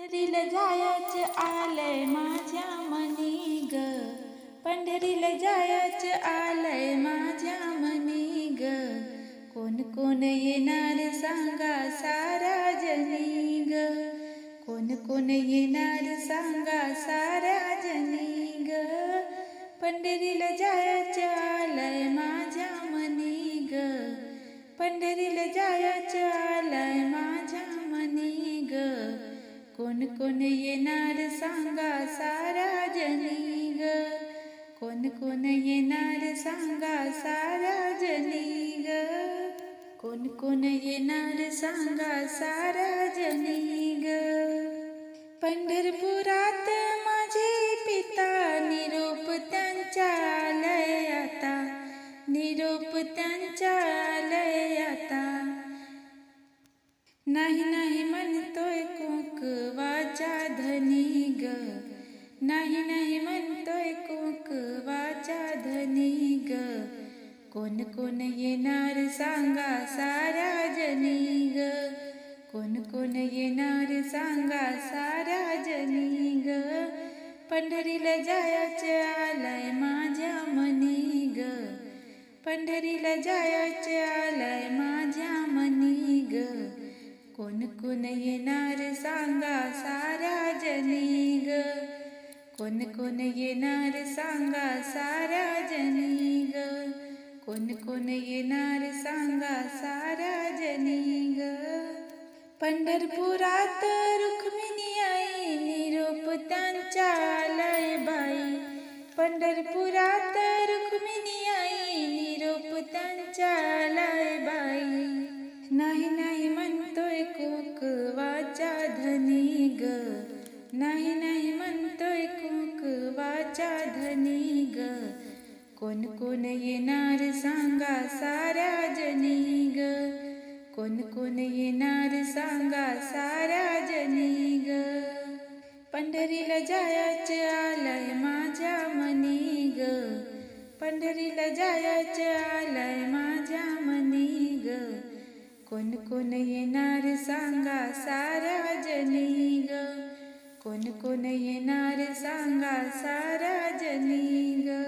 पंढरीला जायचं आलंय माझ्या मनी ग, पंढरीला जायचं आलंय माझ्या मनी ग. कोण कोण येणार सांगा सारा जनी ग, कोण कोण येणार सांगा सारा जनी ग. पंढरीला जायचं आलंय माझ्या मनी ग, पंढरीला जायचं आलंय माझ्या मनी ग. कोण कोण येणार सांगा सारा जनी ग, कोण कोण येणार सांगा सारा जनी ग. कोण कोण येणार सांगा सारा जनी ग. पंढरपुरात माझे पिता निरोप त्यांचा आलय आता, निरोप त्यांचा आलय आता. नाही नाही म्हणतोय कुंकवाचा धनी ग, नाही नाही म्हणतोय कुंकवाचा धनी ग. कोण कोण येणार सांगा सारा जनी ग, कोण कोण येणार सांगा सारा जनी ग. पंढरीला जायचं आलंय माझ्या मनी ग, पंढरीला जायचं आलंय माझ्या मनी ग. कोण कोण येणार सांगा सारा जनी ग, कोण कोण येणार सांगा सारा जनी ग. कोण कोण येणार सांगा सारा जनी ग. पंढरपुरात रुक्मिणी आई निरोप त्यांचा आलय बाई, पंढरपुरात रुक्मिणी आई निरोप त्यांचा आलय बाई. नाही नाही म्हणतोय कुंकवाचा धनी ग, नाही नाही म्हणतोय कुंकवाचा धनी ग. कोण कोण येणार सांगा सारा जनी ग, कोण कोण येणार सांगा सारा जनी ग. पंढरीला जायचं आलंय माझ्या मनी ग, पंढरीला जायचं आलंय माझ्या मनी ग. कोण कोण येणार सांगा सारा जनी ग, कोण कोण येणार सांगा सारा जनी ग.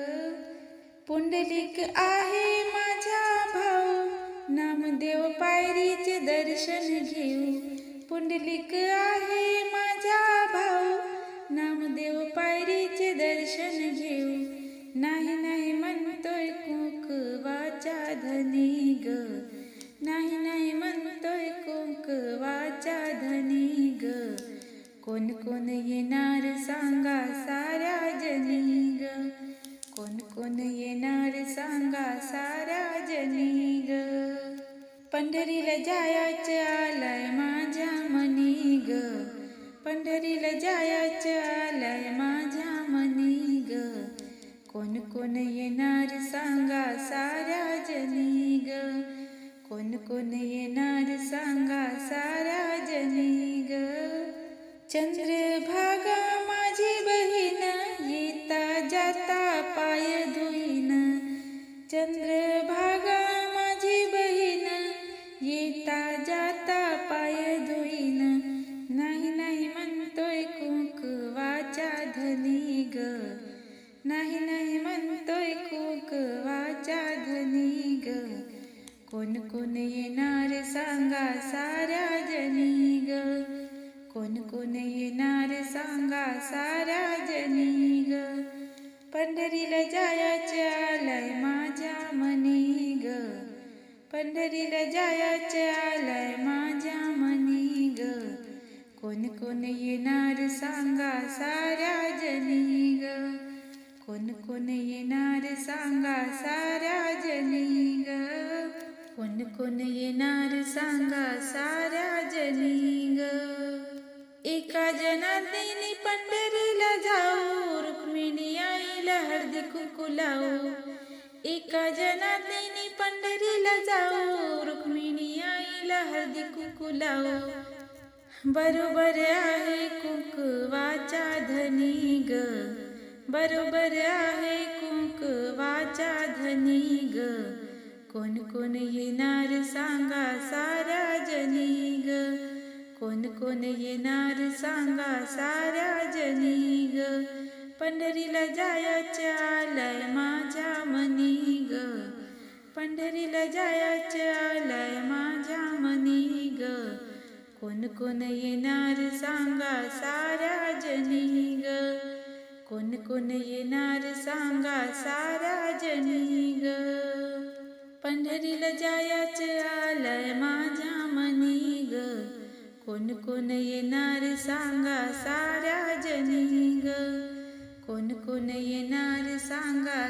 पुंडलिक आहे माझा भाऊ, नामदेव पायरीचे दर्शन घेऊ. पुंडलिक आहे माझा भाऊ, नामदेव पायरीचे दर्शन घेऊ. नाही नाही म्हणतोय कुंकवाचा धनी ग, नाही नाही म्हणतोय कुंकवाचा धनी ग. कोण कोण येणार सांगा सारा जनी ग, कोण कोण येणार सांगा सारा जनी ग. पंढरीला जायचं आलंय माझ्या मनी ग, पंढरीला जायचं आलंय माझ्या मनी ग. कोण कोण येणार सांगा सारा जनी ग, कोण कोण येणार सांगा सारा जनी ग. चंद्रभागा माझी बहीण येता जाता पाय धुईन, चंद्रभागा माझी बहीण येता जाता पाय धुईन. नाही नाही म्हणतोय कुंकवाचा धनी ग, नाही नाही म्हणतोय कुंकवाचा धनी ग. कोण कोण येणार सांगा सारा जनी ग, कोण कोण येणार सांगा सारा जनी ग. पंढरीला जायचं आलंय माझ्या मनी ग, पंढरीला जायचं आलंय माझ्या मनी ग. कोण कोण येणार सांगा सारा जनी ग, कोण कोण येणार सांगा सारा जनी ग. कोण कोण येणार सांगा सारा जनी ग. एका जनार्दनी पंढरीला जाऊ, रुक्मिणी आईला हळदी कुंकू लावू. एका जनार्दनी पंढरीला जाऊ, रुक्मिणी आईला हळदी कुंकू लावू. बरोबर आहे कुंकवाचा धनी ग, बरोबर आहे कुंकवाचा धनी ग. कोण कोण येणार सांगा सारा जनी ग, कोण कोण येणार सांगा साऱ्या जनी ग, पंढरीला जायचं आलंय माझ्या मनी ग, पंढरीला जायचं आलंय माझ्या मनी ग, कोण कोण येणार सांगा साऱ्या जनी ग, कोण कोण येणार सांगा साऱ्या जनी ग, पंढरीला जायचं आलंय माझ्या मनी ग, कोण कोण येणार सांगा साऱ्या जनी ग, कोण कोण येणार सांगा